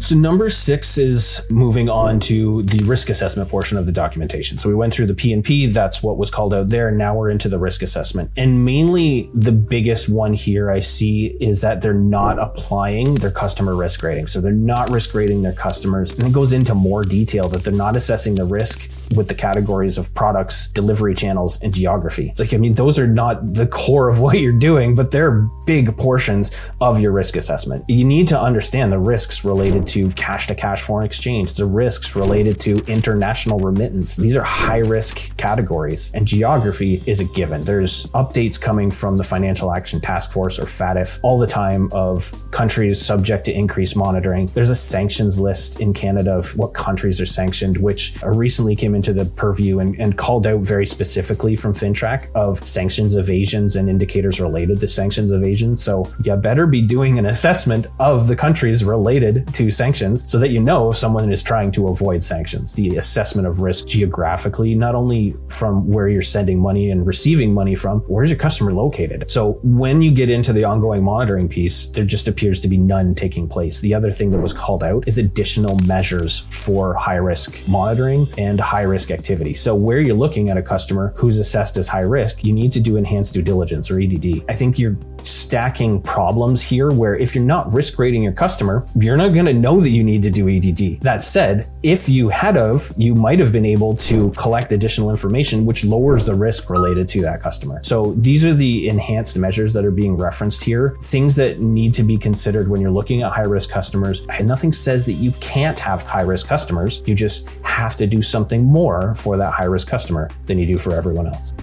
So number 6 is moving on to the risk assessment portion of the documentation. So we went through the P&P, that's what was called out there. Now we're into the risk assessment. And mainly the biggest one here I see is that they're not applying their customer risk rating. So they're not risk rating their customers. And it goes into more detail that they're not assessing the risk with the categories of products, delivery channels, and geography. Those are not the core of what you're doing, but they're big portions of your risk assessment. You need to understand the risks related to cash-to-cash foreign exchange, the risks related to international remittance. These are high-risk categories, and geography is a given. There's updates coming from the Financial Action Task Force, or FATF, all the time of countries subject to increased monitoring. There's a sanctions list in Canada of what countries are sanctioned, which recently came into the purview and called out very specifically from FinTrack of sanctions evasions and indicators related to sanctions evasion. So you better be doing an assessment of the countries related to sanctions so that you know if someone is trying to avoid sanctions. The assessment of risk geographically, not only from where you're sending money and receiving money from, where's your customer located? So when you get into the ongoing monitoring piece, there just appears to be none taking place. The other thing that was called out is additional measures for high risk monitoring and high risk activity. So where you're looking at a customer who's assessed as high risk, you need to do enhanced due diligence, or EDD. I think you're stacking problems here where if you're not risk rating your customer, you're not going to know that you need to do EDD. That said, if you you might have been able to collect additional information which lowers the risk related to that customer. So these are the enhanced measures that are being referenced here, things that need to be considered when you're looking at high risk customers. And nothing says that you can't have high risk customers. You just have to do something more for that high risk customer than you do for everyone else.